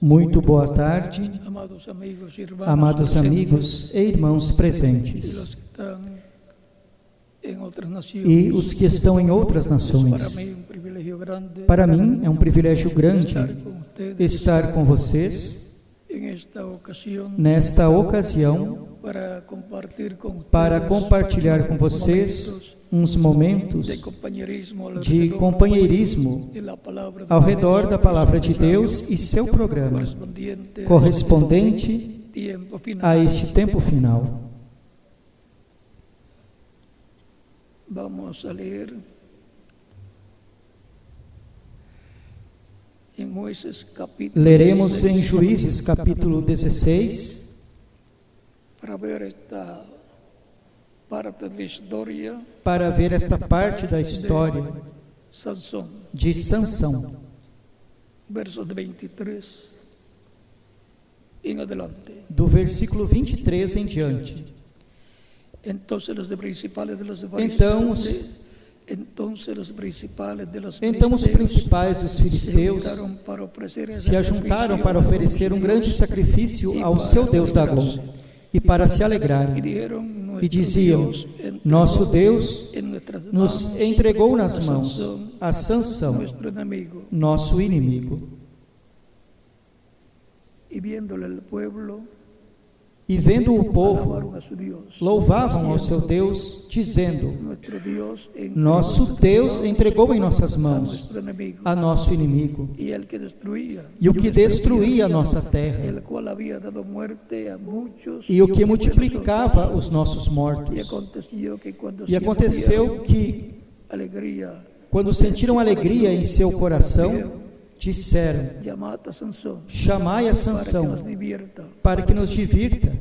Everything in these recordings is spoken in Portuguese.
Muito boa tarde, amados amigos e irmãos presentes, e os que estão em outras nações. Para mim é um privilégio grande estar com vocês nesta ocasião para compartilhar com vocês uns momentos de companheirismo ao redor da Palavra de Deus e seu programa correspondente a este tempo final. Leremos em Juízes capítulo 16 para ver esta parte da história de Sansão, do versículo 23 em diante. Então os principais dos filisteus se ajuntaram para oferecer um grande sacrifício ao seu Deus Dagom e para se alegrarem, e diziam: nosso Deus nos entregou nas mãos a Sansão, nosso inimigo. E vendo o povo, louvavam ao seu Deus, dizendo: nosso Deus entregou em nossas mãos a nosso inimigo, e o que destruía a nossa terra, e o que multiplicava os nossos mortos. E aconteceu que, quando sentiram alegria em seu coração, disseram: chamai a Sansão para que nos divirta.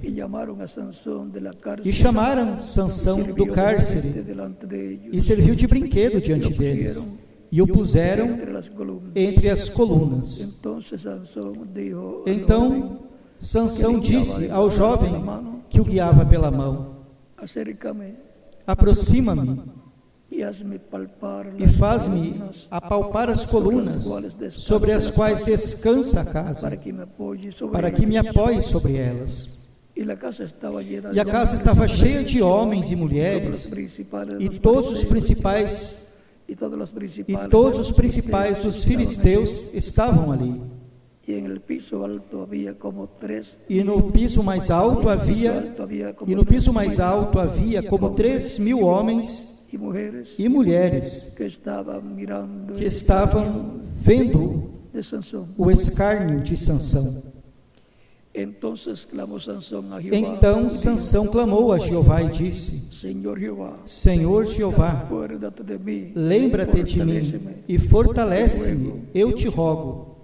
E chamaram Sansão do cárcere e serviu de brinquedo diante deles, e o puseram entre as colunas. Então Sansão disse ao jovem que o guiava pela mão: aproxima-me e faz-me apalpar as colunas sobre as quais descansa a casa, para que me apoie sobre elas. E a casa estava cheia de homens e mulheres, e todos os principais dos filisteus estavam ali. E no piso mais alto havia como 3.000 homens e mulheres que estavam vendo o escárnio de Sansão. Então Sansão clamou a Jeová e disse: Senhor Jeová, lembra-te de mim e fortalece-me, eu te rogo.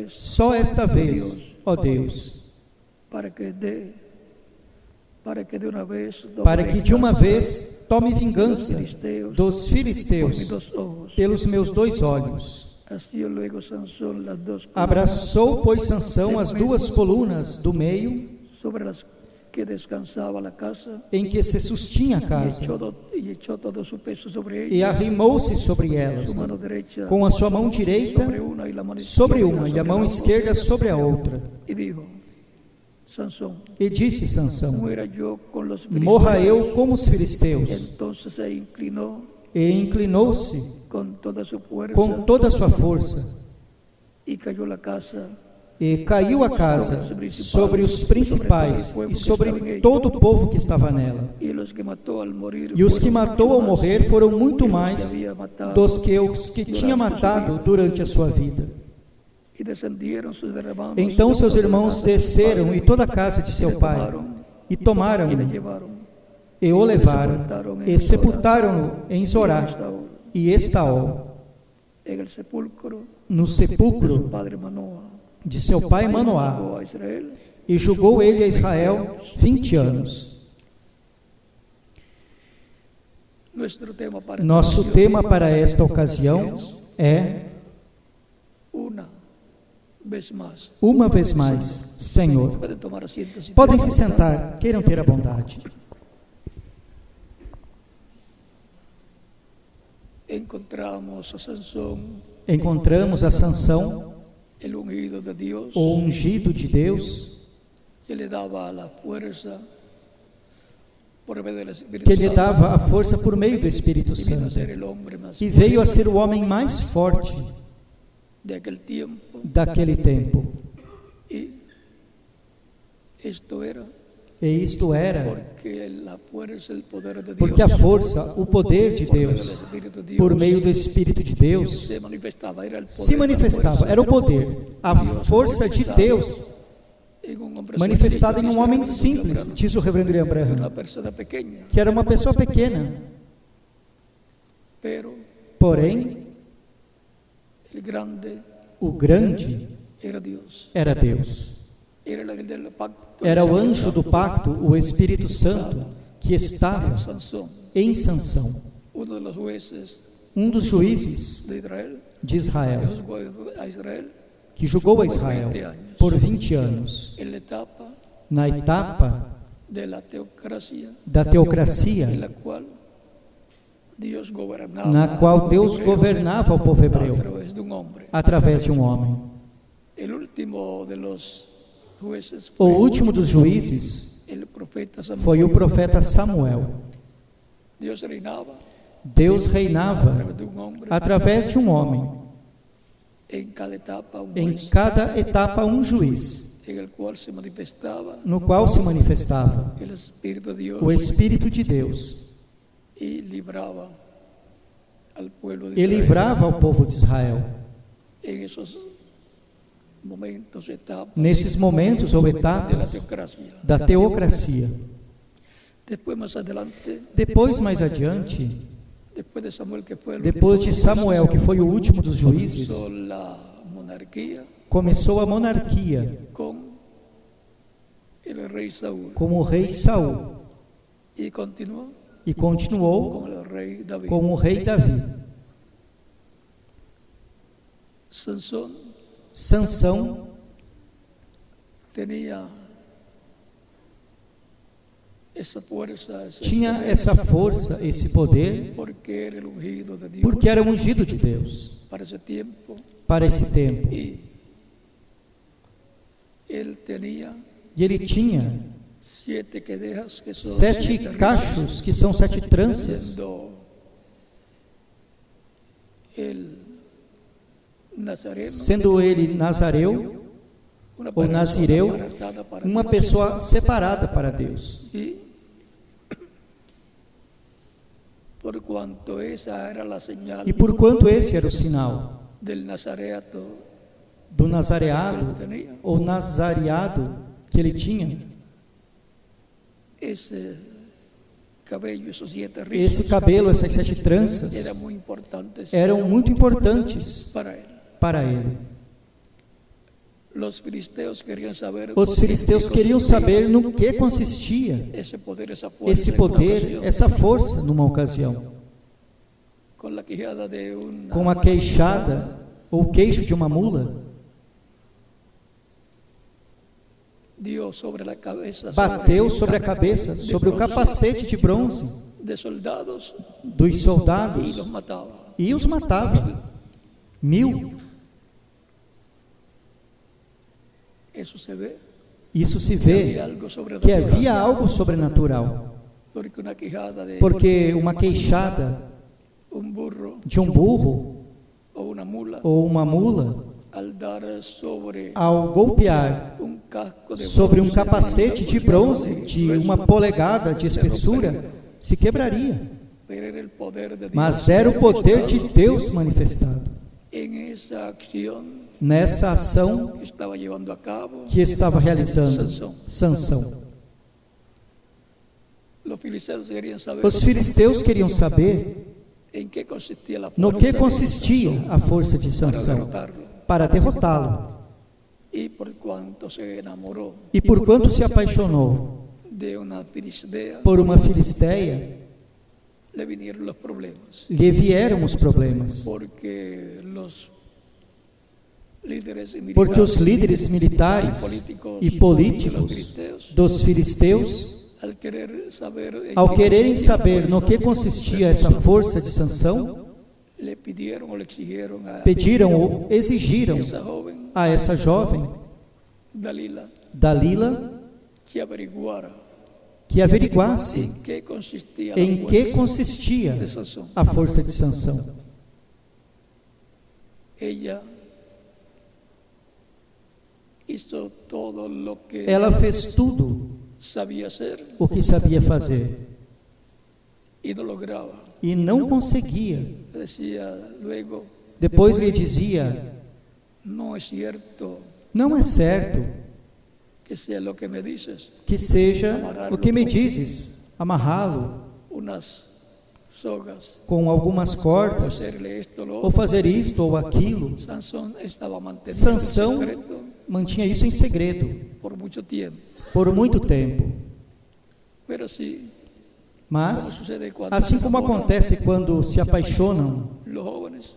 Só esta vez, ó Deus, para que de uma vez tome vingança dos filisteus pelos meus 2 olhos. Abraçou, pois, Sansão as 2 colunas do meio em que se sustinha a casa, e arrimou-se sobre elas, com a sua mão direita sobre uma e a mão esquerda sobre a outra. E disse Sansão: morra eu com os filisteus. E inclinou-se com toda a sua força, e caiu a casa sobre os principais e sobre todo o povo que estava nela. E os que matou ao morrer foram muito mais dos que os que tinha matado durante a sua vida. Então seus irmãos desceram, e toda a casa de seu pai, e tomaram-no, e o levaram, e sepultaram-no em Zorá e Estaol, no sepulcro de seu pai Manoá, e julgou ele a Israel 20 anos. Nosso tema para esta ocasião é: uma vez mais, Senhor. Podem se sentar, queiram ter a bondade. Encontramos a Sansão encontramos a Sansão, o ungido de Deus, que lhe dava a força por meio do Espírito Santo, e veio a ser o homem mais forte daquele tempo. E isto era porque a força, o poder de Deus, por meio do Espírito de Deus, se manifestava, era o poder, a força de Deus manifestada em um homem simples, diz o reverendo William Branham, que era uma pessoa pequena, porém, o grande era Deus. Era o anjo do pacto, o Espírito Santo, que estava em Sansão, um dos juízes de Israel, que julgou a Israel por 20 anos, na etapa da teocracia, na qual Deus governava o povo hebreu através de um homem. O último dos juízes foi o profeta Samuel. Deus reinava através de um homem. Em cada etapa um juiz, no qual se manifestava o Espírito de Deus, e livrava o povo de Israel. Nesses momentos ou etapas da teocracia. Depois, mais adiante, depois de Samuel, que foi o último dos juízes, começou a monarquia com o rei Saul, e continuou com o rei Davi. Sansão tinha essa força, esse poder, porque era ungido de Deus para esse tempo. E ele tinha 7 cachos, que são 7 tranças, sendo ele nazareu ou nazireu, uma pessoa separada para Deus. E por quanto esse era o sinal do nazareado ou nazareado que ele tinha, esse cabelo, essas 7 tranças, eram muito importantes para ele. Os filisteus queriam saber no que consistia esse poder, essa força numa ocasião. Com a queixada ou queixo de uma mula, bateu sobre a cabeça, sobre o capacete de bronze dos soldados e os matava. 1000. Isso se vê que havia algo sobrenatural, porque uma queixada de um burro ou uma mula, ao golpear sobre um capacete de bronze de 1 polegada de espessura, se quebraria. Mas era o poder de Deus manifestado nessa ação que estava realizando Sansão. Os filisteus queriam saber no que consistia a força de Sansão para derrotá-lo. E por quanto se apaixonou por uma filisteia, lhe vieram os problemas. Porque os líderes militares e políticos dos filisteus, ao quererem saber no que consistia essa força de Sansão, pediram ou exigiram a essa jovem, Dalila, que averiguasse em que consistia a força de Sansão. Ela fez tudo o que sabia fazer e não conseguia. Depois lhe dizia: não é certo que seja o que me dizes, amarrá-lo com algumas cordas, ou fazer isto ou aquilo. Sansão mantinha isso em segredo por muito tempo. Mas, assim como acontece quando se apaixonam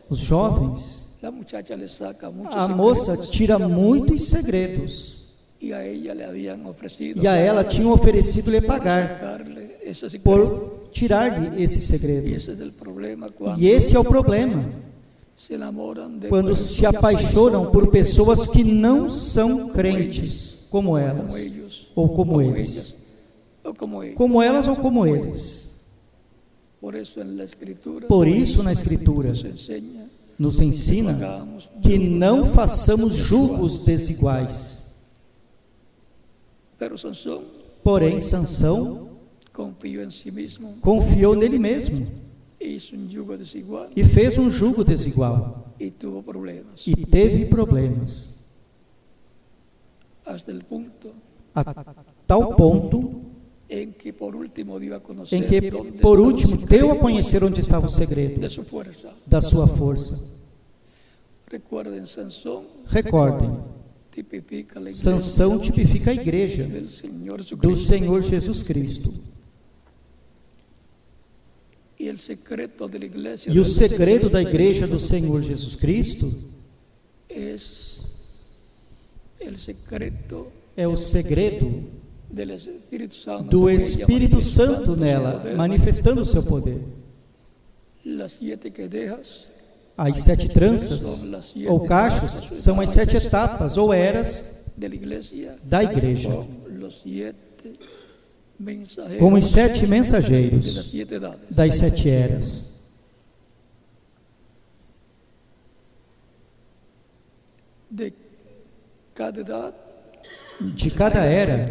os jovens, a moça tira muitos segredos. E a ela tinham oferecido lhe pagar por tirar-lhe esse segredo. E esse é o problema. Quando se apaixonam por pessoas que não são crentes, como elas, ou como eles. Como elas ou como eles. Por isso, na Escritura, nos ensina que não façamos julgos desiguais. Porém, Sansão confiou nele mesmo e fez um jugo desigual e teve problemas, a tal ponto em que por último deu a conhecer onde estava o segredo da sua força. Recordem, Sansão tipifica a igreja do Senhor Jesus Cristo. E o segredo da igreja do Senhor Jesus Cristo é o segredo do Espírito Santo nela, manifestando o seu poder. As 7 tranças, ou cachos, são as 7 etapas, ou eras, da igreja, com os 7 mensageiros das 7 eras. De cada era,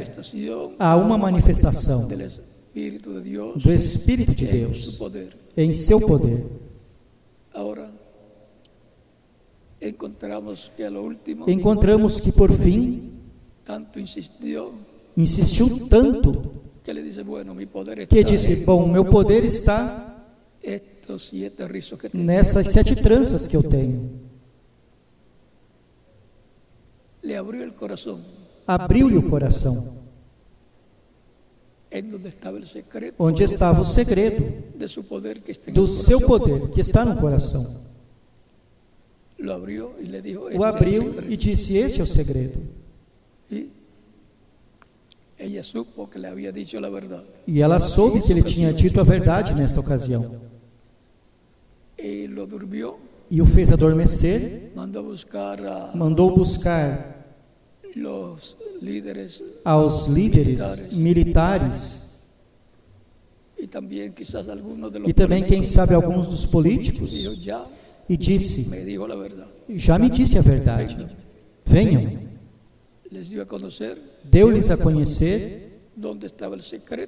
há uma manifestação do Espírito de Deus em seu poder. Encontramos que por fim insistiu tanto que disse: bom, meu poder está nessas 7 tranças que eu tenho. Abriu-lhe o coração, onde estava o segredo do seu poder que está no coração. O abriu e disse: este é o segredo. E ela soube que ele tinha dito a verdade nesta ocasião. E o fez adormecer, mandou buscar aos líderes militares e também, quem sabe, alguns dos políticos, e disse: já me disse a verdade, venham. Deu-lhes a conhecer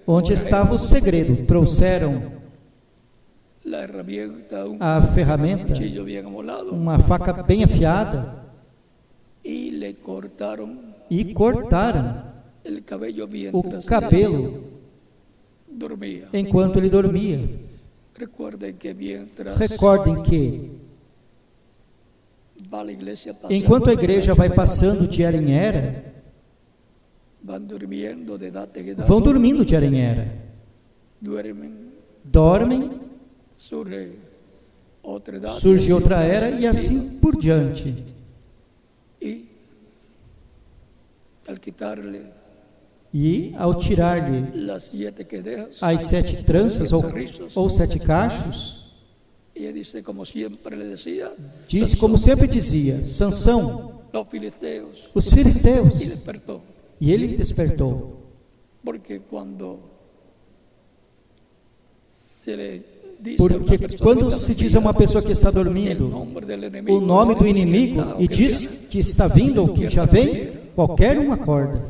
onde estava o segredo. Trouxeram a ferramenta, uma faca bem afiada, e cortaram o cabelo enquanto ele dormia. Recordem que enquanto a igreja vai passando de era em era, vão dormindo de era em era, dormem, surge outra era e assim por diante. E ao tirar-lhe as 7 tranças ou 7 cachos, Disse como sempre dizia: Sansão, os filisteus. E ele despertou. Porque quando se diz a uma pessoa que está dormindo o nome do inimigo e diz que está vindo ou que já vem, qualquer um acorda.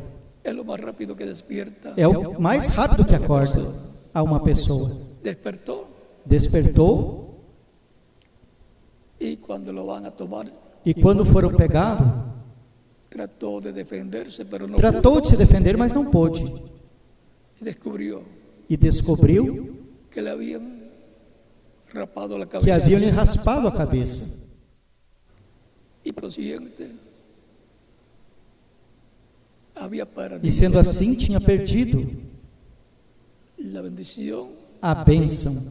É o mais rápido que acorda a uma pessoa. Despertou. E quando foram pegá-lo, tratou de se defender, mas não pôde. E descobriu que haviam lhe raspado a cabeça. E sendo assim, tinha perdido a bênção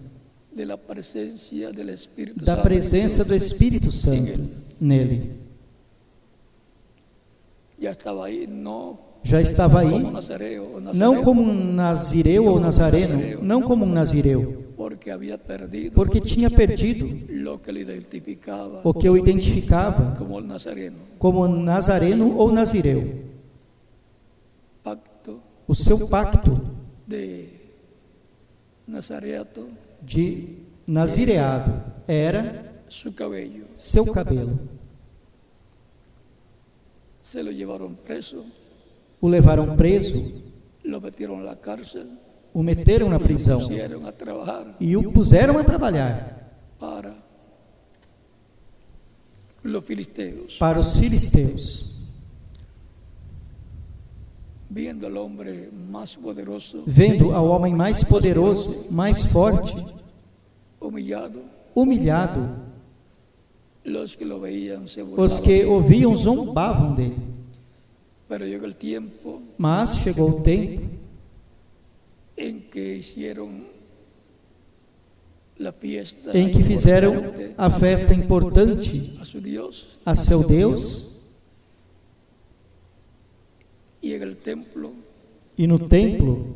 da presença do Espírito Santo nele. Já estava aí, não como um nazireu ou nazareno, não como um nazireu, porque tinha perdido o que o identificava como nazareno ou nazireu. O seu pacto de nazireado era seu cabelo. O levaram preso, o meteram na prisão e o puseram a trabalhar para os filisteus. Vendo ao homem mais poderoso, mais forte, humilhado, os que o viam zombavam dele. Mas chegou o tempo em que fizeram a festa importante a seu Deus. E no templo,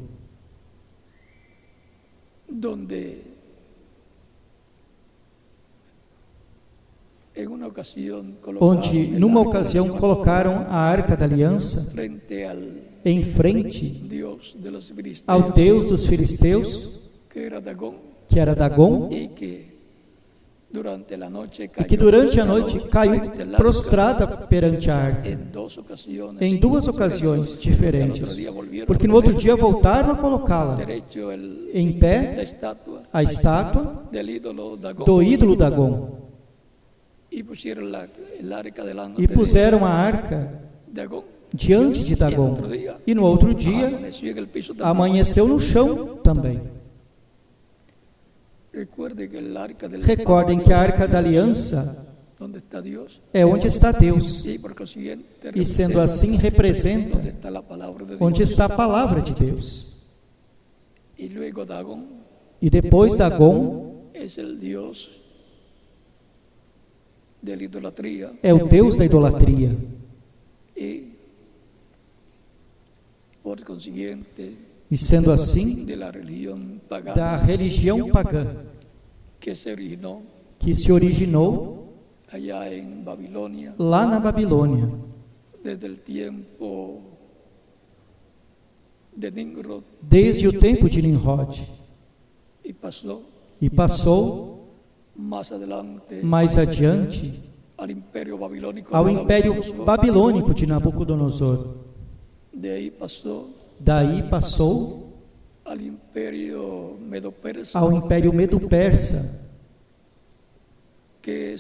onde numa ocasião colocaram a Arca da Aliança em frente ao Deus dos filisteus, que era Dagom, e que durante a noite caiu prostrada perante a arca, em duas ocasiões diferentes, porque no outro dia voltaram a colocá-la em pé, a estátua do ídolo Dagom, e puseram a arca diante de Dagom, e no outro dia amanheceu no chão também. Recordem que a Arca da Aliança é onde está Deus, e sendo assim representa onde está a palavra de Deus. E depois Dagom é o Deus da idolatria. E sendo assim, da religião pagã que se originou lá na Babilônia, desde o tempo de Nimrod, e passou mais adiante ao Império Babilônico de Nabucodonosor. Daí passou ao Império Medo-Persa, que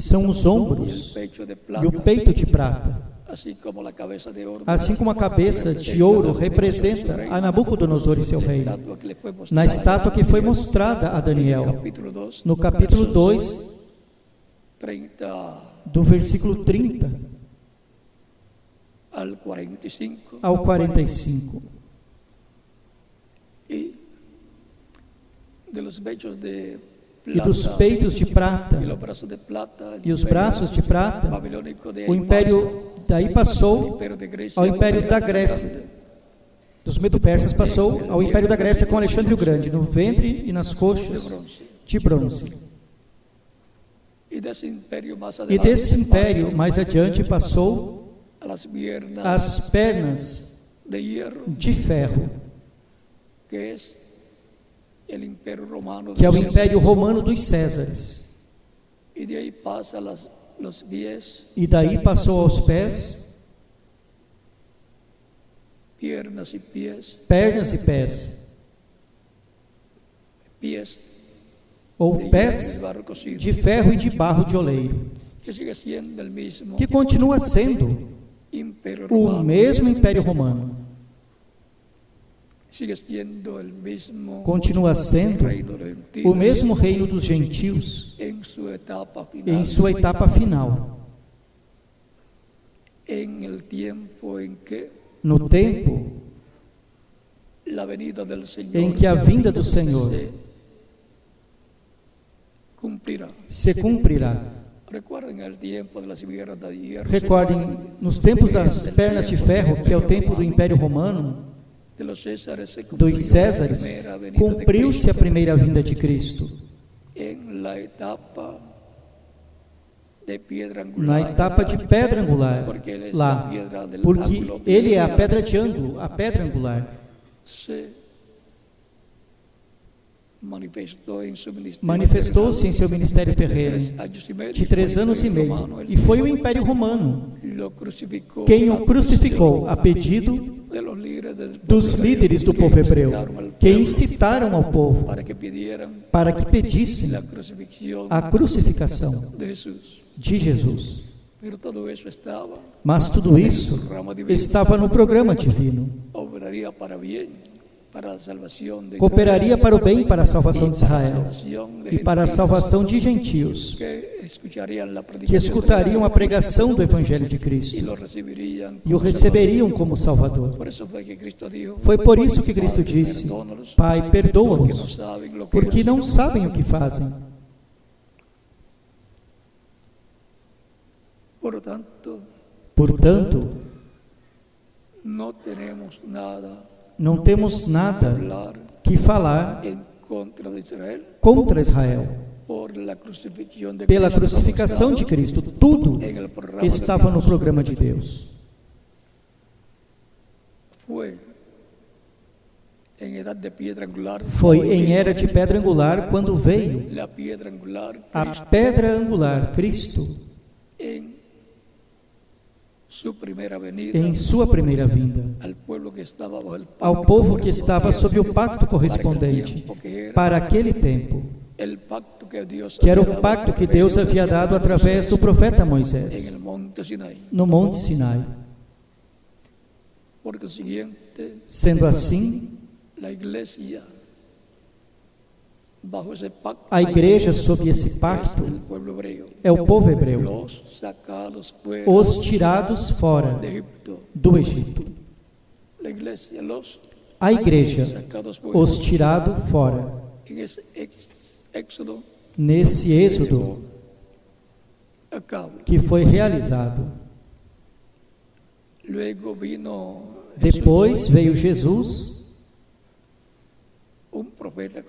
são os ombros e o peito de prata, assim como a cabeça de ouro representa a Nabucodonosor e seu reino, na estátua que foi mostrada a Daniel, no capítulo 2, do versículo 30 ao 45. E dos peitos de prata e os braços de prata, o império daí passou ao império da Grécia, dos Medo-Persas passou ao Império da Grécia com Alexandre o Grande, no ventre e nas coxas de bronze. E desse império, mais adiante, passou às pernas de ferro, que é o Império Romano dos Césares. E daí passou aos pés, pernas e pés, ou pés de ferro e de barro de oleiro, que continua sendo o mesmo Império Romano, continua sendo o mesmo reino dos gentios em sua etapa final. No tempo em que a vinda do Senhor se cumprirá. Recordem, nos tempos das pernas de ferro, que é o tempo do Império Romano, dos Césares, cumpriu-se a primeira vinda de Cristo. Na etapa de pedra angular, lá, porque ele é a pedra de ângulo, a pedra angular. Manifestou-se em seu ministério terreno de 3 anos e meio, e foi o Império Romano quem o crucificou a pedido dos líderes do povo hebreu, que incitaram ao povo para que pedissem a crucificação de Jesus. Mas tudo isso estava no programa divino. Cooperaria para o bem, para a salvação de Israel e para a salvação de gentios, que escutariam a pregação do Evangelho de Cristo e o receberiam como Salvador. Foi por isso que Cristo disse: Pai, perdoa-os, porque não sabem o que fazem. Portanto, não temos nada que falar contra Israel. Pela crucificação de Cristo, tudo estava no programa de Deus. Foi em era de pedra angular quando veio a pedra angular, Cristo, em sua primeira vinda, ao povo que estava sob o pacto correspondente para aquele tempo, que era o pacto que Deus havia dado através do profeta Moisés, no Monte Sinai. Sendo assim, a igreja sob esse pacto é o povo hebreu, os tirados fora do Egito. A igreja, os tirados fora. Nesse êxodo que foi realizado. Depois veio Jesus, um profeta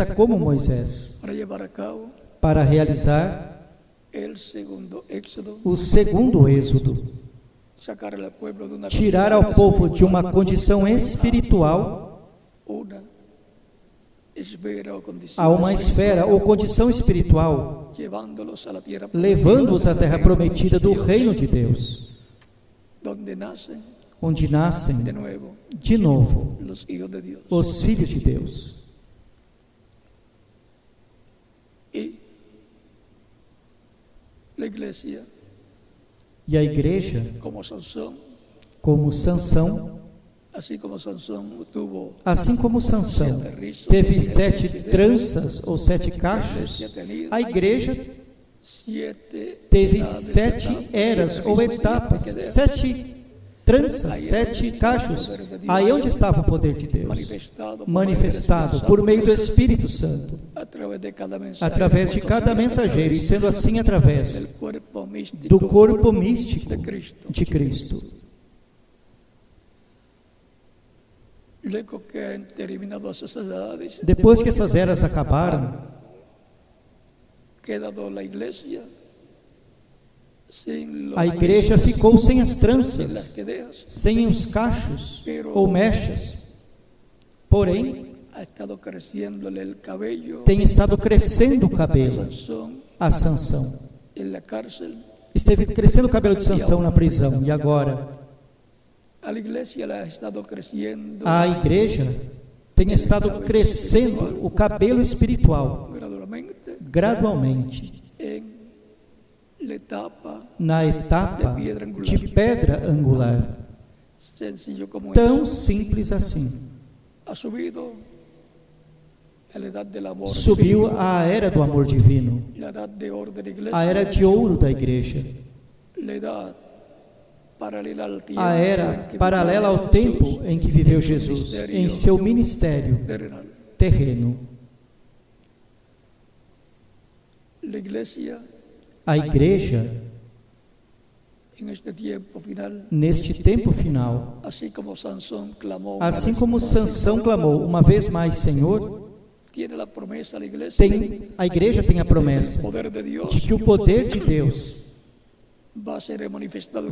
como Moisés, para realizar o segundo êxodo, tirar ao povo de uma condição espiritual a uma esfera ou condição espiritual, levando-os à terra prometida do reino de Deus, onde nascem de novo os filhos de Deus. E a igreja, como Sansão, assim como Sansão teve 7 tranças ou 7 cachos, a igreja teve 7 eras ou etapas, 7 tranças, 7 cachos. Aí onde estava o poder de Deus? Manifestado por meio do Espírito Santo, através de cada mensageiro, e sendo assim através do corpo místico de Cristo. Depois que essas eras acabaram, a igreja ficou sem as tranças, sem os cachos ou mechas. Porém, tem estado crescendo o cabelo a Sansão. Esteve crescendo o cabelo de Sansão na prisão. E agora? A igreja tem estado crescendo o cabelo espiritual gradualmente na etapa de pedra angular. Tão simples assim. Subiu a era do amor divino, a era de ouro da igreja, a era paralela ao tempo em que viveu Jesus, em seu ministério terreno. A igreja, neste tempo final, assim como Sansão clamou uma vez mais, Senhor, a igreja tem a promessa de que o poder de Deus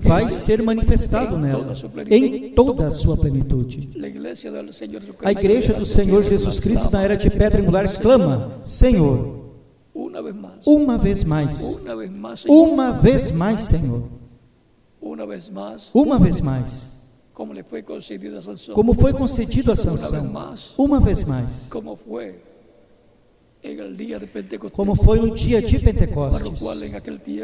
vai ser manifestado nela, em toda a sua plenitude. A igreja do Senhor Jesus Cristo, na era de pedra angular, clama: Senhor, uma vez mais, uma vez mais, Senhor, uma vez mais, como foi concedido a Sansão, uma vez mais, como foi no dia de Pentecostes,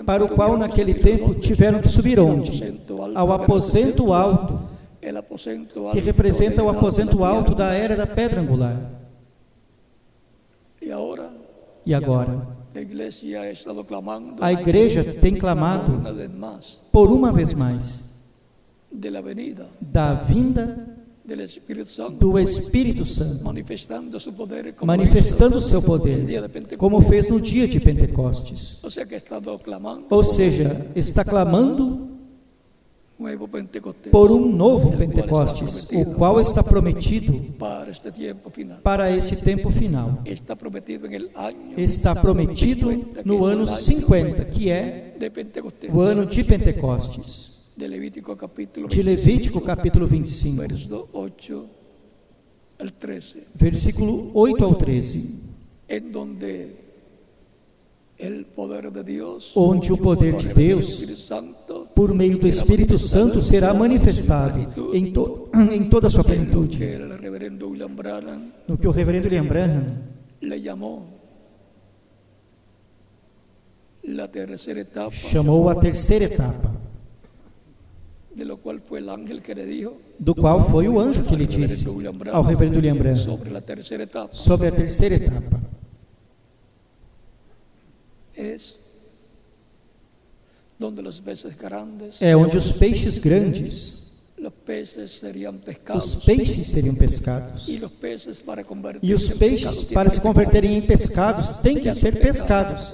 para o qual naquele tempo tiveram que subir onde? Ao aposento alto, que representa o aposento alto da era da pedra angular. E agora? A igreja tem clamado por uma vez mais da vinda do Espírito Santo, manifestando o seu poder, como fez no dia de Pentecostes. Ou seja, está clamando por um novo Pentecostes, o qual está prometido para este tempo final. Está prometido no ano 50, que é o ano de Pentecostes. De Levítico capítulo 25, versículo 8 ao 13, onde o poder de Deus, por meio do Espírito Santo, será manifestado em toda a sua plenitude. No que o reverendo William Branham chamou a terceira etapa, do qual foi o anjo que lhe disse ao reverendo William Branham sobre a terceira etapa. É onde os peixes grandes, os peixes seriam pescados, e os peixes, para se converterem em pescados, têm que ser pescados.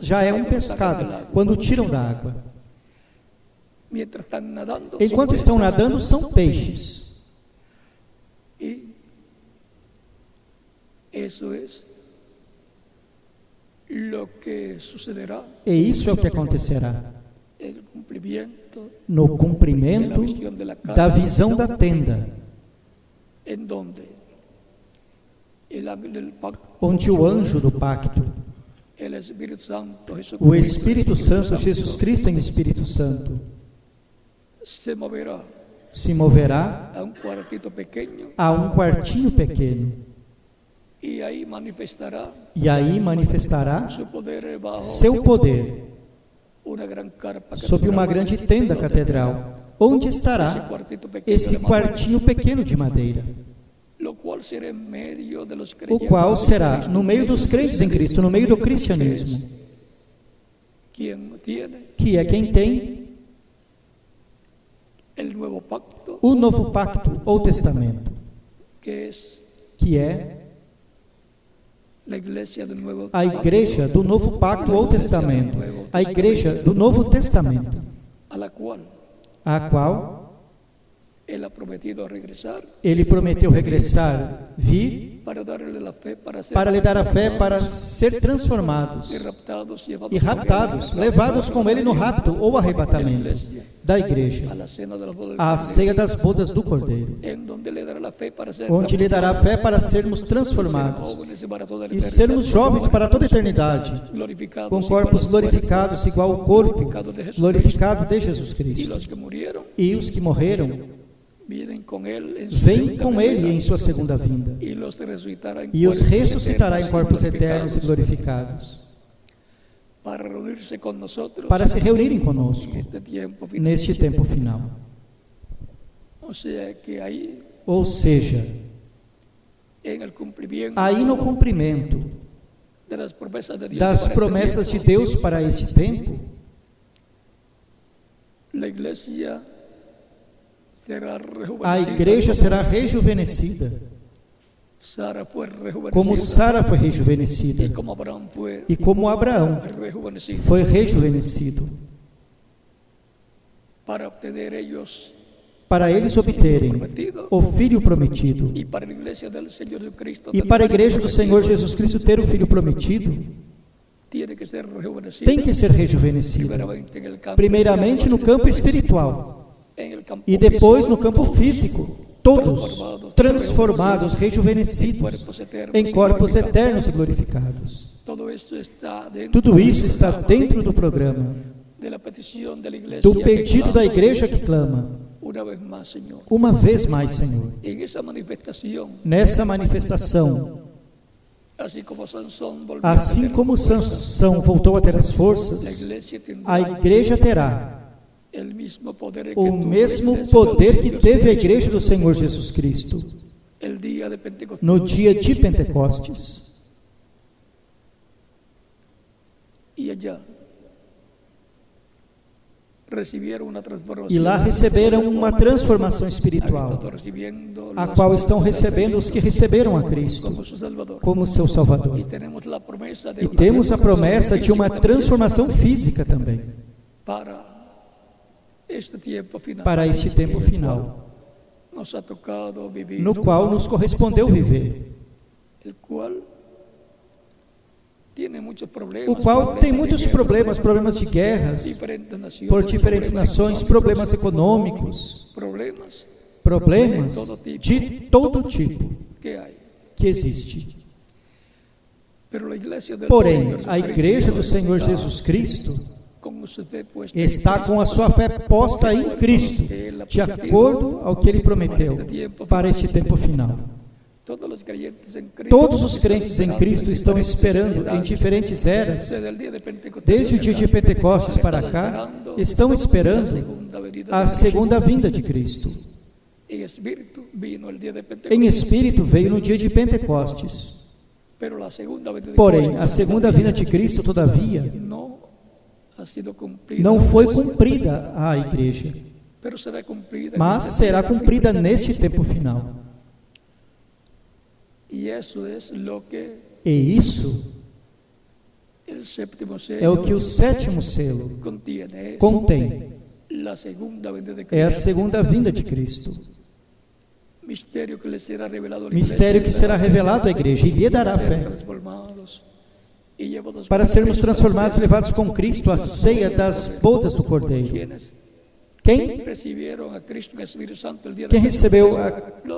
Já é um pescado quando tiram da água. Enquanto estão nadando, são peixes. E isso é o que acontecerá no cumprimento da visão da tenda, onde o anjo do pacto, o Espírito Santo, Jesus Cristo em Espírito Santo, se moverá a um quartinho pequeno, e aí manifestará seu poder sob uma grande tenda catedral, onde estará esse quartinho pequeno de madeira, o qual será no meio dos crentes em Cristo, no meio do cristianismo, que é quem tem o novo pacto ou testamento, que é a igreja do novo pacto ou testamento, a igreja do Novo Testamento, a qual Ele prometeu regressar, vir, para lhe dar a fé para ser transformados e raptados, levados com ele no rapto ou arrebatamento da igreja, à ceia das bodas do Cordeiro, onde lhe dará fé para sermos transformados e sermos jovens para toda a eternidade, com corpos glorificados igual ao corpo glorificado de Jesus Cristo. E os que morreram vêm com ele em sua segunda vinda e os ressuscitará em corpos eternos e glorificados para se reunirem conosco neste tempo final. Ou seja, aí no cumprimento das promessas de Deus para este tempo, a igreja será rejuvenescida, como Sara foi rejuvenescida e como Abraão foi rejuvenescido, para eles obterem o Filho prometido, e para a igreja do Senhor Jesus Cristo ter o Filho prometido, tem que ser rejuvenescido, primeiramente no campo espiritual, e depois no campo físico, todos transformados, rejuvenescidos em corpos eternos e glorificados. Tudo isso está dentro do programa, do pedido da igreja que clama: uma vez mais, Senhor. Nessa manifestação, assim como Sansão voltou a ter as forças, a igreja terá o mesmo poder que teve a igreja do Senhor Jesus Cristo no dia de Pentecostes. E lá receberam uma transformação espiritual, a qual estão recebendo os que receberam a Cristo como seu Salvador. E temos a promessa de uma transformação física também, para este tempo final, no qual nos correspondeu viver, o qual tem muitos problemas de guerras por diferentes nações, problemas econômicos, problemas de todo tipo que existe. Porém, a igreja do Senhor Jesus Cristo está com a sua fé posta em Cristo, de acordo ao que Ele prometeu para este tempo final. Todos os crentes em Cristo estão esperando em diferentes eras, desde o dia de Pentecostes para cá, estão esperando a segunda vinda de Cristo. Em espírito veio no dia de Pentecostes. Porém, a segunda vinda de Cristo, todavia, não foi cumprida à igreja, mas será cumprida neste tempo final. E isso é o que o sétimo selo contém. É a segunda vinda de Cristo. Mistério que será revelado à igreja e lhe dará fé, para sermos transformados e levados com Cristo à ceia das bodas do Cordeiro. Quem recebeu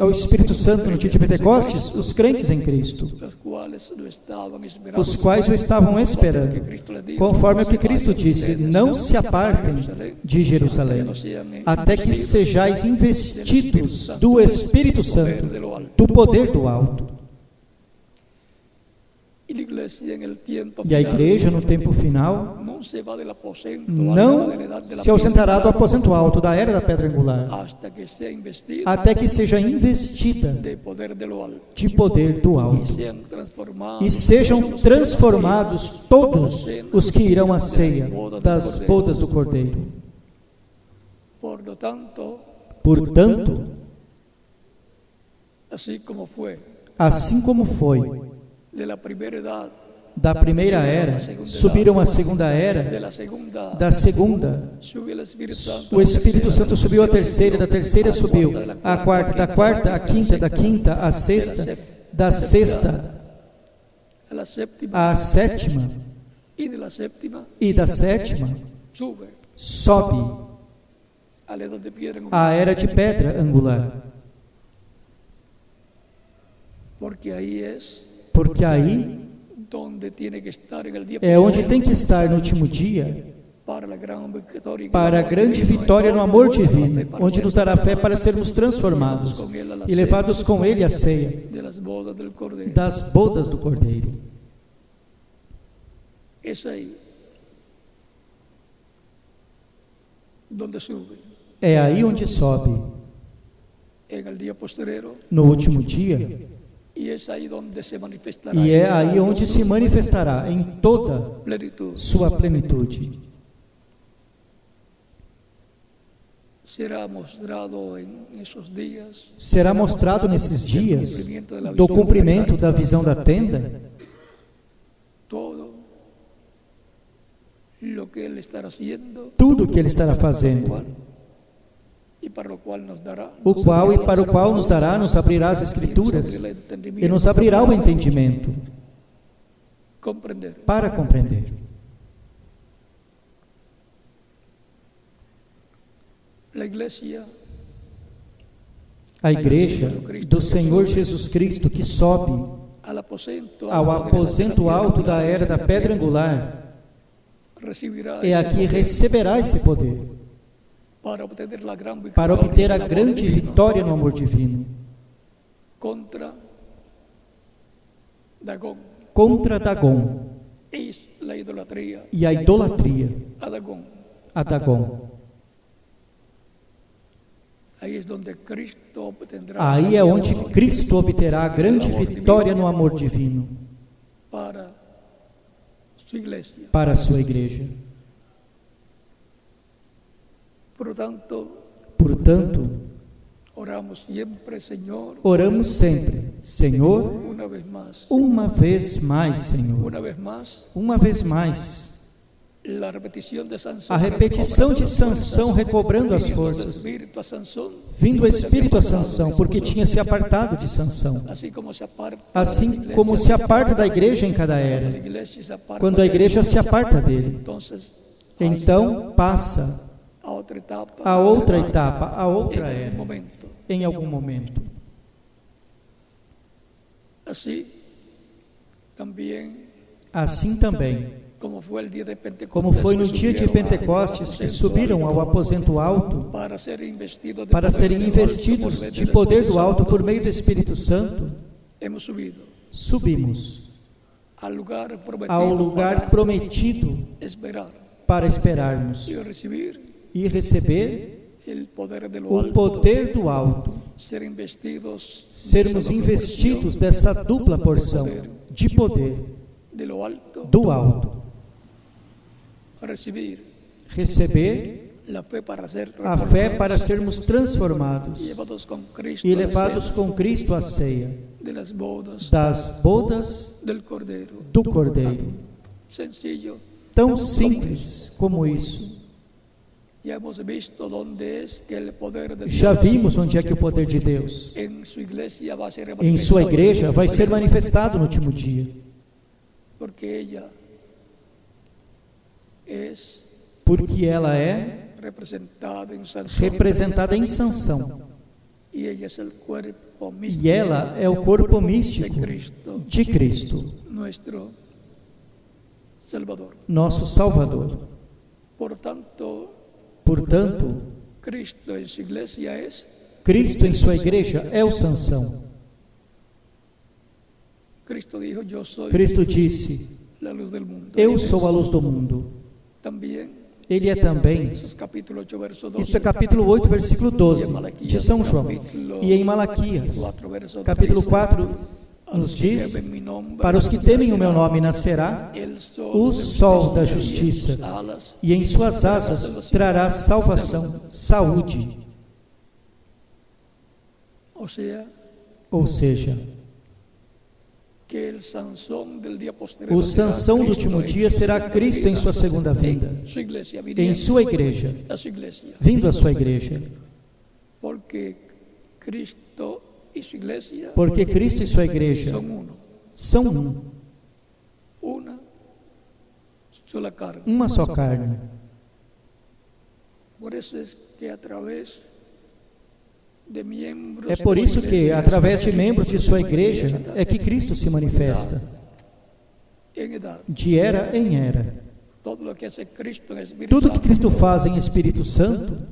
o Espírito Santo no dia de Pentecostes? Os crentes em Cristo, os quais o estavam esperando, conforme o que Cristo disse: não se apartem de Jerusalém, até que sejais investidos do Espírito Santo, do poder do alto. E a igreja, no tempo final, não se ausentará do aposento alto, da era da pedra angular, até que seja investida de poder do alto, e sejam transformados todos os que irão à ceia das bodas do Cordeiro. Portanto, assim como foi da primeira era, subiram à segunda era, da segunda, o Espírito Santo subiu à terceira, da terceira subiu à quarta, da quarta à quinta, da quinta à sexta, da sexta à sétima, e da sétima sobe a era de pedra angular. Porque aí é onde tem que estar no último dia para a grande vitória no amor divino, onde nos dará fé para sermos transformados e levados com Ele à ceia das bodas do Cordeiro. É aí onde sobe no último dia. E é aí onde se manifestará em toda sua plenitude. Será mostrado nesses dias do cumprimento da visão da tenda tudo o que Ele estará fazendo, o qual e para o qual nos dará, nos abrirá as Escrituras e nos abrirá o entendimento para compreender. A igreja do Senhor Jesus Cristo que sobe ao aposento alto da era da pedra angular é a que receberá esse poder para obter a grande vitória no amor divino contra Dagon e a idolatria a Dagon. Aí é onde Cristo obterá a grande vitória no amor divino para a sua igreja. Portanto, oramos sempre, Senhor, uma vez mais, Senhor, uma vez mais. A repetição de Sansão recobrando as forças, vindo o Espírito a Sansão, porque tinha se apartado de Sansão, assim como se aparta da igreja em cada era, quando a igreja se aparta dele, então passa a outra etapa, a outra era, em algum momento. Assim também, como foi no dia de Pentecostes, que subiram ao aposento alto para serem investidos de poder do alto por meio do Espírito Santo, subimos ao lugar prometido para esperarmos e receber o poder do alto, sermos investidos dessa dupla porção de poder do alto, receber a fé para sermos transformados e levados com Cristo à ceia das bodas do Cordeiro. Tão simples como isso. Já vimos onde é que o poder de Deus em sua igreja vai ser manifestado no último dia. Porque ela é representada em Sansão. E ela é o corpo místico de Cristo, nosso Salvador. Portanto, Cristo em sua igreja é o Sansão. Cristo disse: eu sou a luz do mundo. Ele é também, isto é capítulo 8, versículo 12 de São João. E em Malaquias, capítulo 4, nos diz: para os que temem o meu nome nascerá o sol da justiça, e em suas asas trará salvação, saúde. Ou seja, O Sansão do último dia será Cristo em sua segunda vinda, em sua igreja, vindo à sua igreja. Porque Cristo e sua igreja são uma só carne. É por isso que, através de membros de sua igreja, é que Cristo se manifesta, de era em era. Tudo que Cristo faz em Espírito Santo,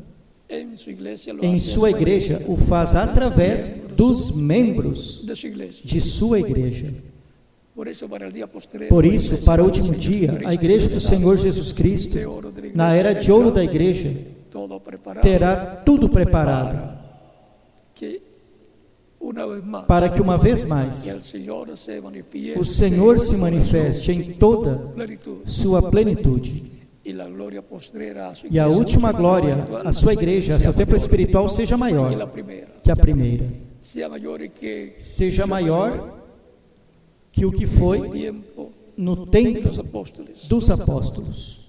em sua igreja, o faz através dos membros de sua igreja. Por isso, para o último dia, a igreja do Senhor Jesus Cristo, na era de ouro da igreja, terá tudo preparado para que uma vez mais o Senhor se manifeste em toda sua plenitude. E a última glória, a sua igreja, a seu templo espiritual, seja maior que a primeira. Seja maior que o que foi no tempo dos apóstolos.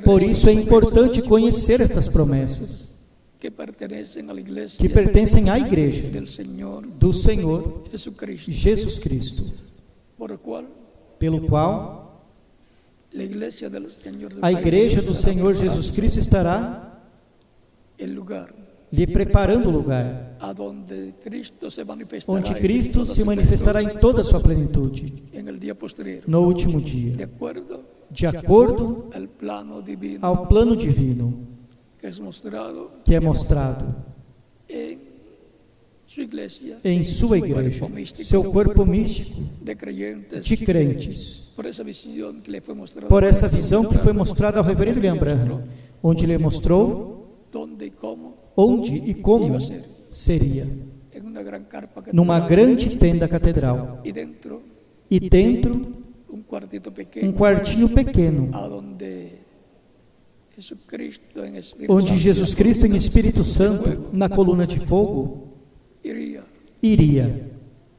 Por isso é importante conhecer estas promessas que pertencem à igreja do Senhor Jesus Cristo, pelo qual a igreja do Senhor Jesus Cristo estará lhe preparando o lugar onde Cristo se manifestará em toda a sua plenitude no último dia, de acordo ao plano divino que é mostrado em sua igreja, seu corpo místico de crentes, por essa visão que foi mostrada ao reverendo William Branham, onde ele mostrou onde e como seria, numa grande tenda catedral, e dentro um quartinho pequeno, onde Jesus Cristo em Espírito Santo, na coluna de fogo, iria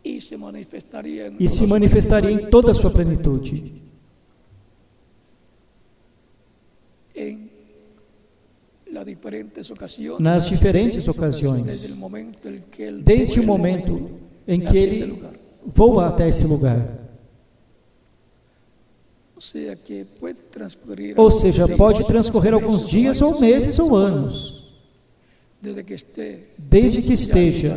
e se manifestaria em toda a sua plenitude. Nas diferentes ocasiões, desde o momento em que ele voa até esse lugar. Ou seja, pode transcorrer alguns dias ou meses ou anos, desde que esteja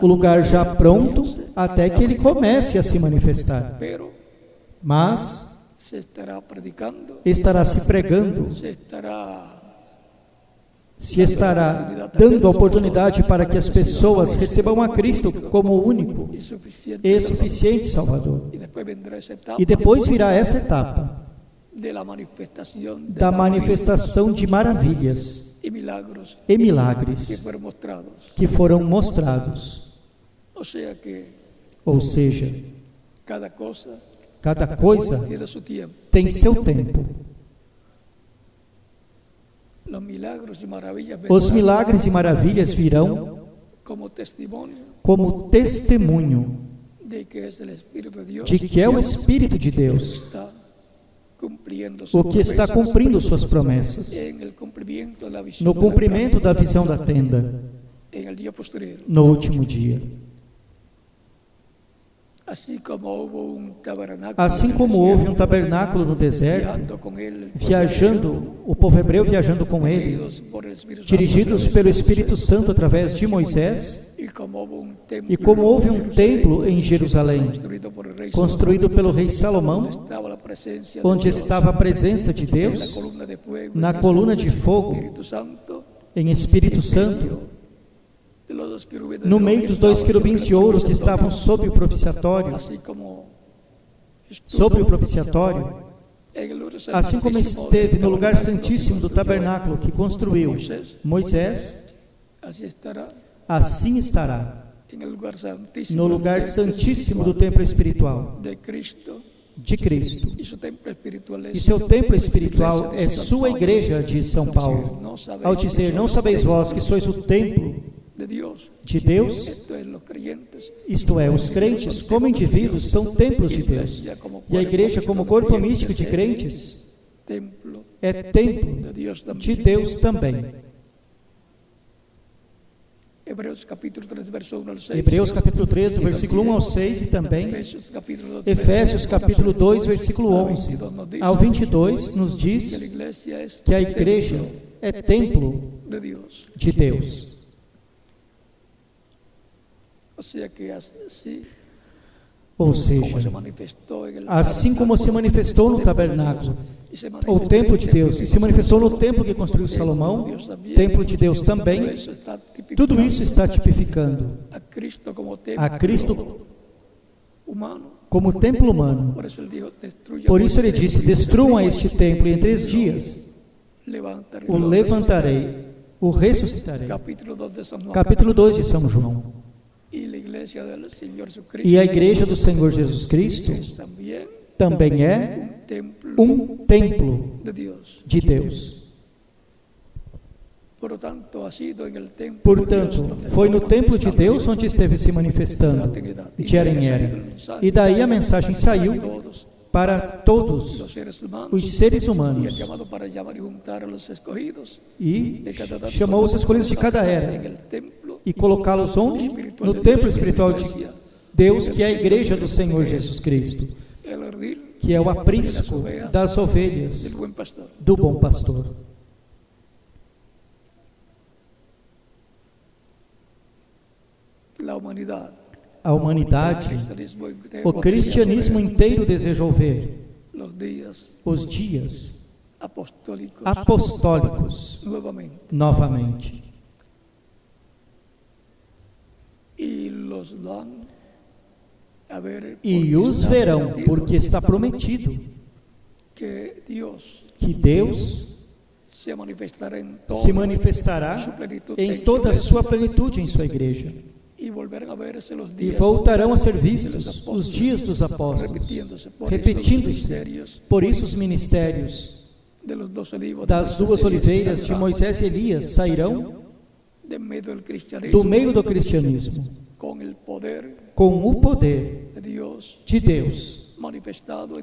o lugar já pronto até que ele comece a se manifestar. Mas estará se pregando, se estará dando a oportunidade para que as pessoas recebam a Cristo como o único e suficiente Salvador. E depois virá essa etapa da manifestação de maravilhas e milagres que foram mostrados. Ou seja, cada coisa tem seu tempo. Os milagres e maravilhas virão como testemunho de que é o Espírito de Deus o que está cumprindo suas promessas no cumprimento da visão da tenda no último dia. Assim como houve um tabernáculo no deserto, o povo hebreu viajando com ele, dirigidos pelo Espírito Santo através de Moisés, e como houve um templo em Jerusalém, construído pelo rei Salomão, onde estava a presença de Deus, na coluna de fogo, em Espírito Santo, no meio dos dois querubins de ouro que estavam sobre o propiciatório, assim como esteve no lugar santíssimo do tabernáculo que construiu Moisés, assim estará no lugar santíssimo do templo espiritual de Cristo. E seu templo espiritual é sua igreja, diz São Paulo, ao dizer: não sabeis vós que sois o templo de Deus, isto é, os crentes, como indivíduos, são templos de Deus. E a igreja, como corpo místico de crentes, é templo de Deus também. Hebreus capítulo 3, do versículo 1 ao 6, e também Efésios capítulo 2, versículo 11 ao 22, nos diz que a igreja é templo de Deus. Ou seja, assim como se manifestou no tabernáculo, o templo de Deus, e se manifestou no templo que construiu Salomão, templo de Deus também, tudo isso está tipificando a Cristo como templo humano. Por isso ele disse: destruam este templo e em 3 dias o levantarei, o ressuscitarei. Capítulo 2 de São João. E a igreja do Senhor Jesus Cristo também é um templo de Deus. Portanto, foi no templo de Deus onde esteve se manifestando, de era em era. E daí a mensagem saiu para todos os seres humanos. E chamou os escolhidos de cada era e colocá-los onde? No templo espiritual de Deus, que é a igreja do Senhor Jesus Cristo, que é o aprisco das ovelhas do bom pastor. A humanidade, o cristianismo inteiro desejou ver os dias apostólicos novamente. E os verão, porque está prometido que Deus se manifestará em toda a sua plenitude em sua igreja. E voltarão a ser vistos os dias dos apóstolos, repetindo-se. Por isso os ministérios das 2 oliveiras de Moisés e Elias sairão do meio do cristianismo, com o poder de Deus manifestado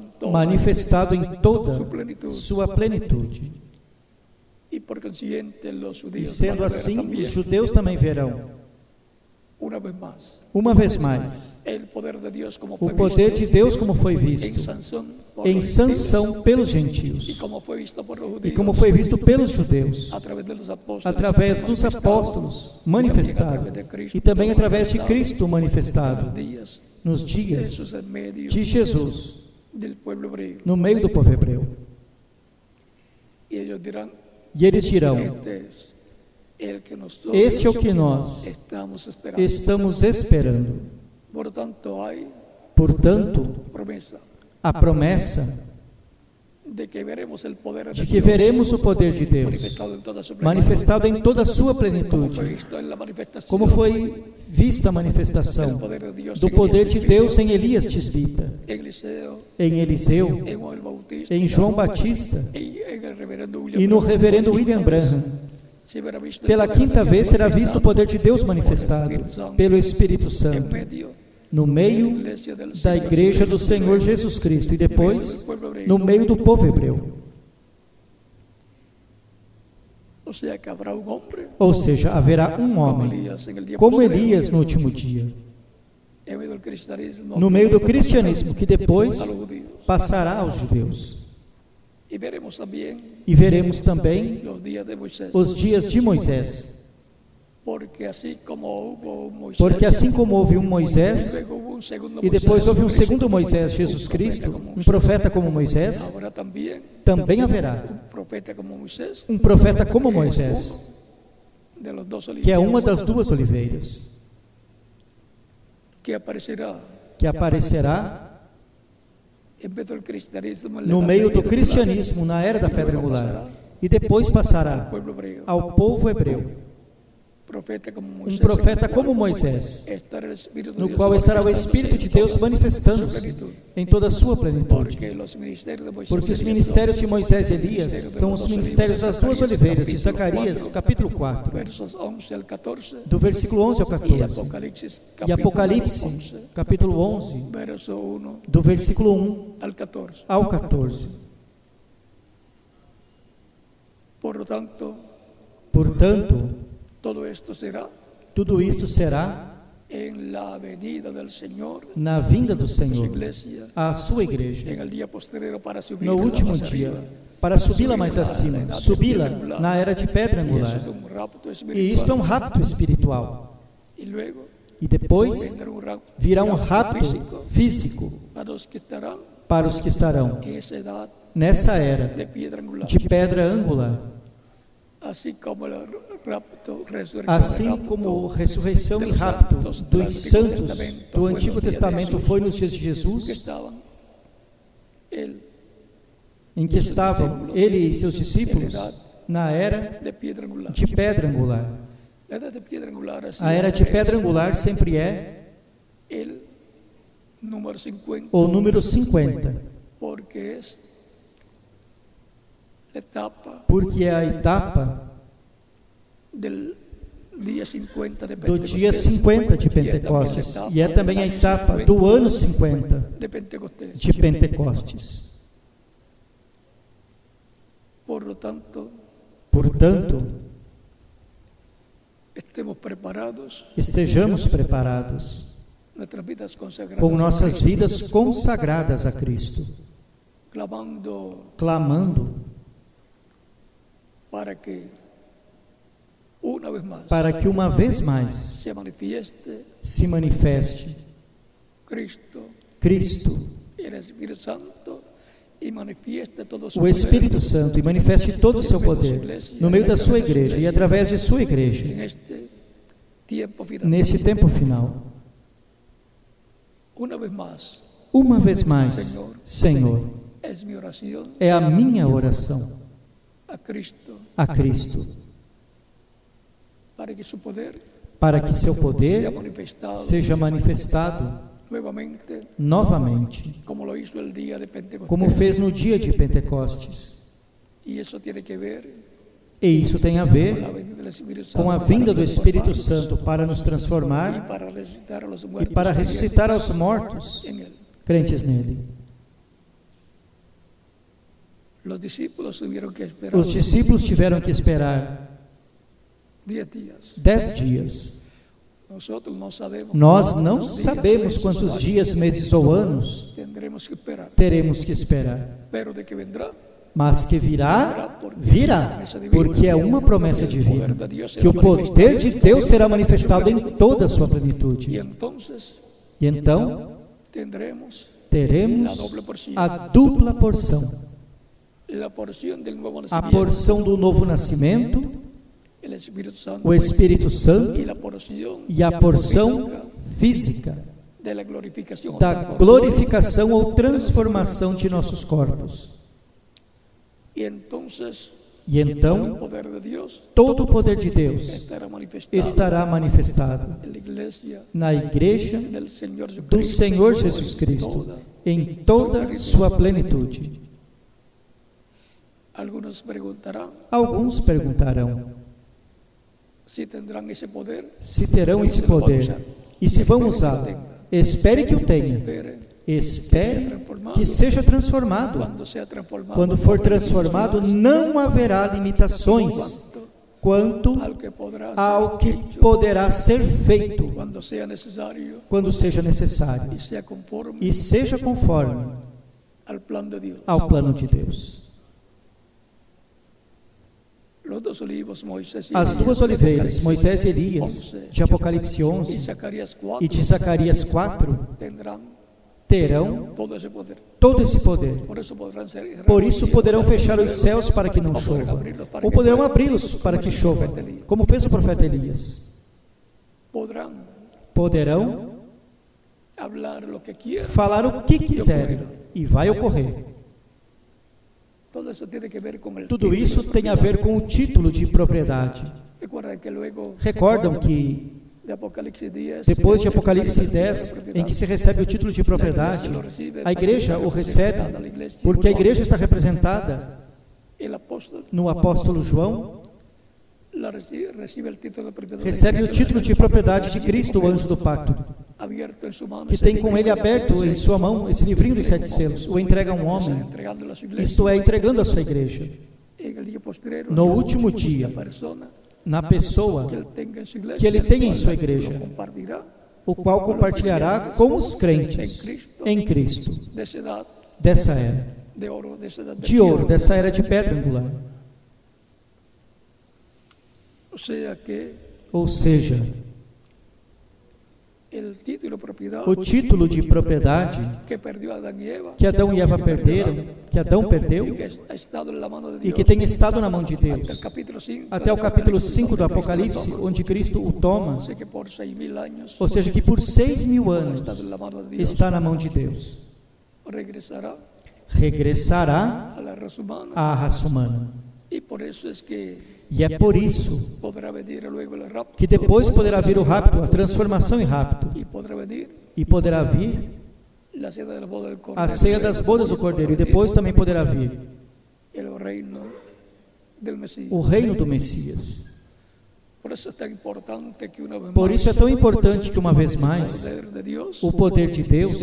em toda sua plenitude. E sendo assim, os judeus também verão, uma vez mais, o poder de Deus como foi visto em Sansão pelos gentios, e como foi visto pelos judeus, através dos apóstolos manifestado, e também através de Cristo manifestado, nos dias de Jesus, no meio do povo hebreu. E eles dirão: este é o que nós estamos esperando. Portanto, a promessa de que veremos o poder de Deus manifestado em toda a sua plenitude, como foi vista a manifestação do poder de Deus em Elias Tisbita, em Eliseu, em João Batista e no reverendo William Branham. Pela 5ª vez será visto o poder de Deus manifestado pelo Espírito Santo no meio da igreja do Senhor Jesus Cristo e depois no meio do povo hebreu. Ou seja, haverá um homem como Elias no último dia, no meio do cristianismo, que depois passará aos judeus. E veremos também os dias de Moisés. Porque assim como houve um Moisés, e depois houve um segundo Moisés, Jesus Cristo, um profeta como Moisés, também haverá um profeta como Moisés, que é uma das 2 oliveiras, que aparecerá no meio do cristianismo, na era da pedra angular, e depois passará ao povo hebreu. um profeta como Moisés, no qual estará o Espírito de Deus manifestando-se em toda a sua plenitude. Porque os ministérios de Moisés e Elias são os ministérios das duas oliveiras, de Zacarias, capítulo 4, do versículo 11 ao 14, e Apocalipse, capítulo 11, do versículo 1 ao 14. Portanto, tudo isto será na vinda do Senhor à sua igreja, no último dia, para subi-la mais acima, subi-la na era de pedra angular. E isto é um rapto espiritual. E depois virá um rapto físico para os que estarão nessa era de pedra angular. Assim como ressurreição e rapto dos santos do Antigo Testamento foi nos dias de Jesus, em que estavam ele e seus discípulos na era de pedra angular. A era de pedra angular sempre é o número 50, porque é a etapa do dia 50 de Pentecostes, e é também a etapa do ano 50 de Pentecostes. Portanto, estejamos preparados com nossas vidas consagradas a Cristo, clamando para que uma vez mais se manifeste Cristo, o Espírito Santo, e manifeste todo o seu poder no meio da sua igreja e através de sua igreja, neste tempo final. Uma vez mais, Senhor, é a minha oração a Cristo, para que seu poder seja manifestado novamente, como fez no dia de Pentecostes. E isso tem a ver com a vinda do Espírito Santo para nos transformar e para ressuscitar aos mortos, crentes nele. Os discípulos tiveram que esperar 10 dias. Nós não sabemos quantos dias, meses ou anos teremos que esperar. Mas que virá, porque é uma promessa divina, que o poder de Deus será manifestado em toda a sua plenitude. E então, teremos a dupla porção. A porção do novo nascimento, o Espírito Santo, e a porção física da glorificação ou transformação de nossos corpos. E então, todo o poder de Deus estará manifestado na igreja do Senhor Jesus Cristo, em toda sua plenitude. Alguns perguntarão se terão esse poder e se vão usá-lo. Espere que o tenha. Espere que seja transformado. Quando for transformado, não haverá limitações quanto ao que poderá ser feito quando seja necessário, e seja conforme ao plano de Deus. As duas oliveiras, Moisés e Elias, de Apocalipse 11 e de Zacarias 4, terão todo esse poder. Por isso poderão fechar os céus para que não chova, ou poderão abri-los para que chova, como fez o profeta Elias. Poderão falar o que quiserem, e vai ocorrer. Tudo isso tem a ver com o título de propriedade. Recordam que depois de Apocalipse 10, em que se recebe o título de propriedade, a igreja o recebe porque a igreja está representada no apóstolo João, recebe o título de propriedade de Cristo, o anjo do pacto, que tem com ele aberto em sua mão esse livrinho dos 7 selos, o entrega a um homem, isto é, entregando a sua igreja. No último dia, na pessoa que ele tem em sua igreja, o qual compartilhará com os crentes em Cristo, dessa era de ouro, dessa era de pedra angular. Ou seja, o título de propriedade que Adão e Eva perderam, que Adão perdeu e que tem estado na mão de Deus até o capítulo 5 do Apocalipse, onde Cristo o toma, ou seja, que por 6.000 anos está na mão de Deus, regressará à raça humana. E é por isso que depois poderá vir o rapto, a transformação em rapto, e poderá vir a ceia das bodas do Cordeiro, e depois também poderá vir o reino do Messias. Por isso é tão importante que uma vez mais o poder de Deus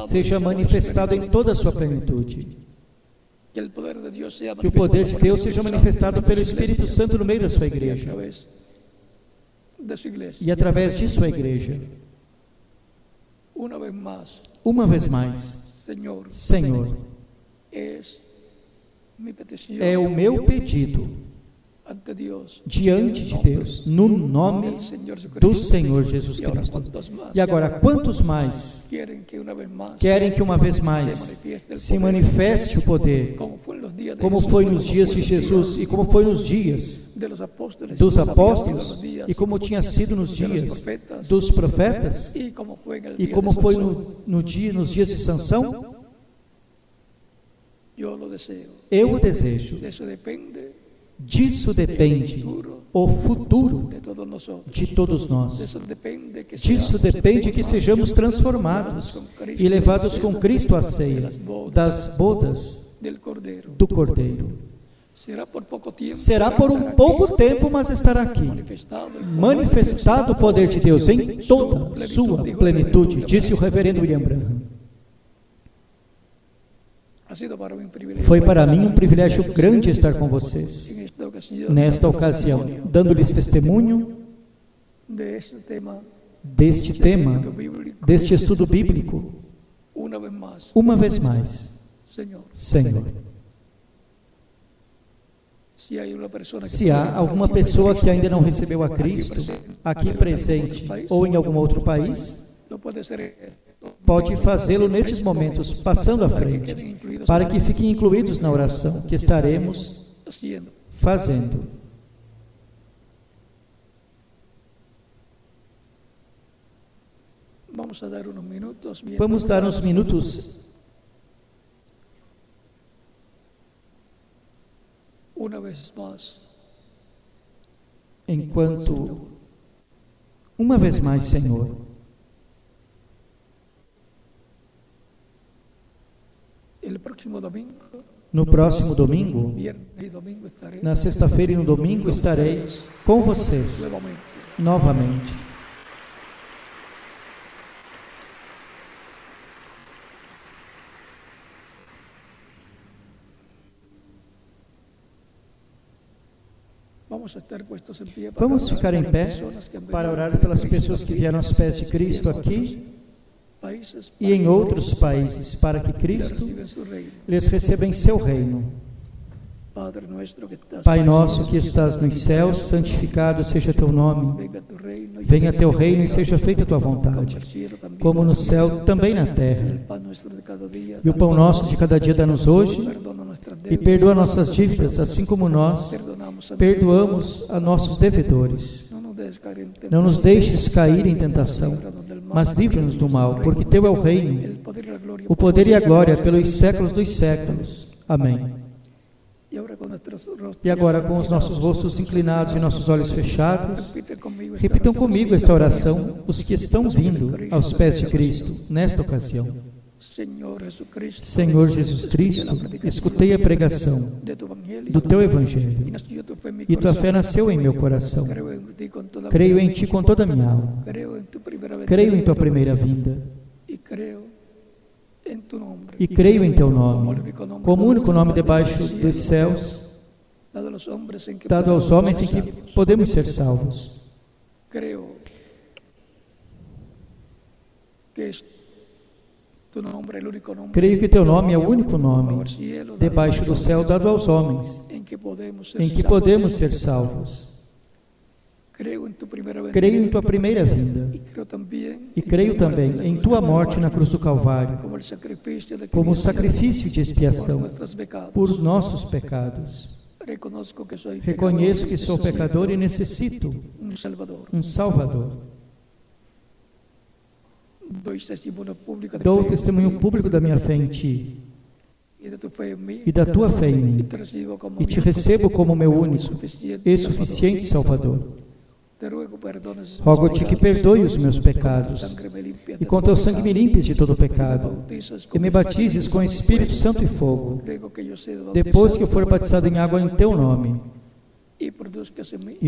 seja manifestado em toda a sua plenitude. Que o poder de Deus seja manifestado pelo Espírito Santo no meio da sua igreja e através de sua igreja. Uma vez mais, Senhor, é o meu pedido diante de Deus, no nome do Senhor Jesus Cristo. E agora, quantos mais querem que uma vez mais se manifeste o poder, como foi nos dias de Jesus e como foi nos dias dos apóstolos e como tinha sido nos dias dos profetas e como foi nos dias de Sansão? Eu o desejo. Disso depende o futuro de todos nós. Disso depende que sejamos transformados e levados com Cristo à ceia das bodas do Cordeiro. Será por um pouco tempo, mas estará aqui, manifestado o poder de Deus em toda sua plenitude, disse o reverendo William Branham. Foi para mim um privilégio grande estar com vocês, nesta ocasião, dando-lhes testemunho deste tema, deste estudo bíblico, uma vez mais. Senhor, se há alguma pessoa que ainda não recebeu a Cristo, aqui presente ou em algum outro país, pode fazê-lo nestes momentos, passando à frente, para que fiquem incluídos na oração que estaremos fazendo. Vamos dar uns minutos. Enquanto, uma vez mais, Senhor, no próximo domingo, na sexta-feira e no domingo, estarei com vocês novamente. Vamos ficar em pé para orar pelas pessoas que vieram aos pés de Cristo aqui e em outros países, para que Cristo lhes receba em seu reino. Pai nosso que estás nos céus, santificado seja teu nome. Venha teu reino e seja feita a tua vontade, como no céu, também na terra. E o pão nosso de cada dia dá-nos hoje, e perdoa nossas dívidas, assim como nós perdoamos a nossos devedores. Não nos deixes cair em tentação, mas livra-nos do mal, porque teu é o reino, o poder e a glória pelos séculos dos séculos. Amém. E agora, com os nossos rostos inclinados e nossos olhos fechados, repitam comigo esta oração, os que estão vindo aos pés de Cristo, nesta ocasião. Senhor Jesus Cristo, escutei a pregação do Teu Evangelho, e Tua fé nasceu em meu coração. Creio em Ti com toda a minha alma. Creio em Tua primeira vinda. E creio em Teu nome, como único nome debaixo dos céus, dado aos homens em que podemos ser salvos. Creio que Teu nome é o único nome debaixo do céu dado aos homens em que podemos ser salvos. Creio em Tua primeira vinda e creio também em Tua morte na cruz do Calvário como sacrifício de expiação por nossos pecados. Reconheço que sou pecador e necessito um Salvador. Dou testemunho público da minha fé em Ti e da Tua fé em mim, e Te recebo como meu único e suficiente Salvador. Rogo-Te que perdoe os meus pecados e com Teu sangue me limpes de todo pecado e me batizes com Espírito Santo e fogo, depois que eu for batizado em água em Teu nome, e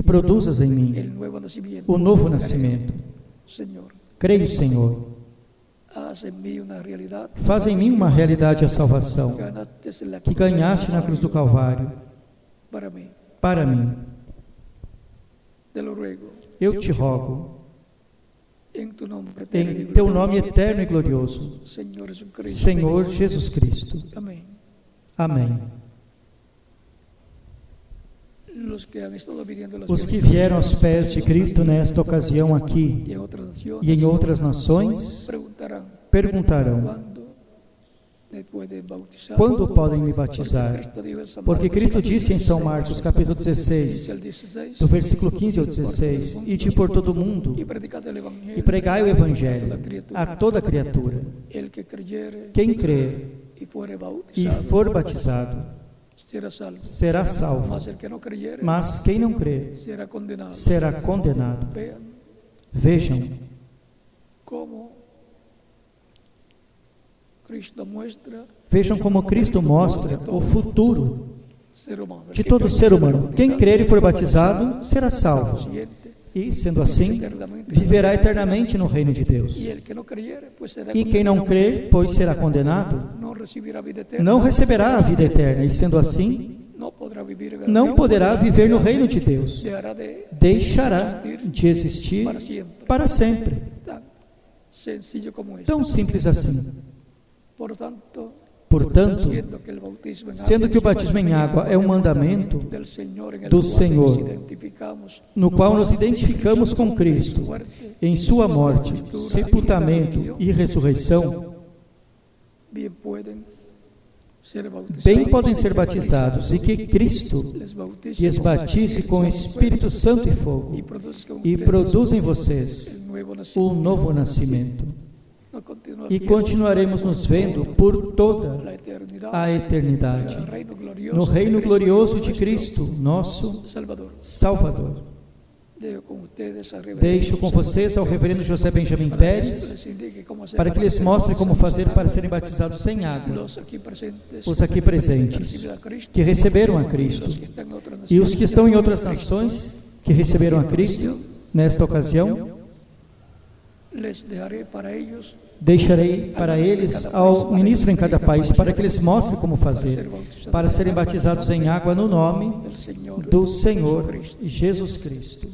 produzas em mim o novo nascimento. Creio, Senhor. Faz em mim uma realidade a salvação que ganhaste na cruz do Calvário para mim. Eu Te rogo, em Teu nome eterno e glorioso, Senhor Jesus Cristo. Amém. Os que vieram aos pés de Cristo nesta ocasião aqui e em outras nações perguntarão: quando podem me batizar? Porque Cristo disse em São Marcos, capítulo 16, do versículo 15 ao 16, ide por todo o mundo e pregai o Evangelho a toda criatura. Quem crer e for batizado será salvo, mas quem não crer será condenado. Vejam como Cristo mostra o futuro de todo ser humano. Quem crer e for batizado será salvo, e, sendo assim, viverá eternamente no reino de Deus. E quem não crer, pois será condenado, não receberá a vida eterna, e, sendo assim, não poderá viver no reino de Deus. Deixará de existir para sempre. Tão simples assim. Portanto, sendo que o batismo em água é um mandamento do Senhor, no qual nos identificamos com Cristo, em Sua morte, sepultamento e ressurreição, bem podem ser batizados, e que Cristo lhes batize com Espírito Santo e fogo, e produza em vocês o novo nascimento. E continuaremos nos vendo por toda a eternidade, no reino glorioso de Cristo, nosso Salvador. Deixo com vocês ao reverendo José Benjamin Pérez, para que lhes mostre como fazer para serem batizados em água, os aqui presentes, que receberam a Cristo, e os que estão em outras nações, que receberam a Cristo, nesta ocasião. Deixarei para eles ao ministro em cada país, para que eles mostrem como fazer, para serem batizados em água no nome do Senhor Jesus Cristo.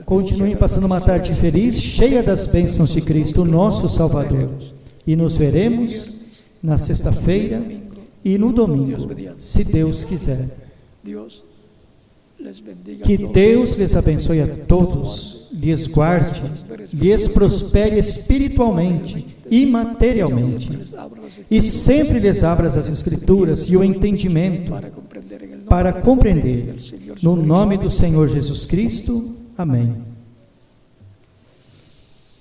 Continuem passando uma tarde feliz, cheia das bênçãos de Cristo, nosso Salvador. E nos veremos na sexta-feira e no domingo, se Deus quiser. Que Deus lhes abençoe a todos, lhes guarde, lhes prospere espiritualmente e materialmente, e sempre lhes abra as Escrituras e o entendimento para compreender. No nome do Senhor Jesus Cristo. Amém.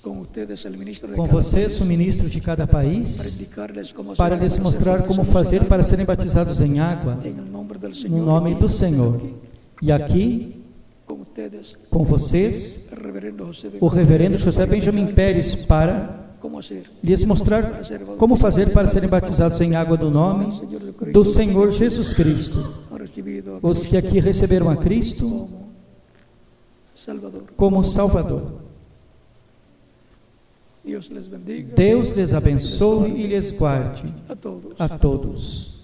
com vocês, o ministro de cada país, para lhes mostrar como fazer para serem batizados em água, no nome do Senhor. E aqui, com vocês, o reverendo José Benjamin Pérez, para lhes mostrar como fazer para serem batizados em água no nome do Senhor Jesus Cristo. Os que aqui receberam a Cristo como Salvador. Deus les abençoe e lhes guarde a todos.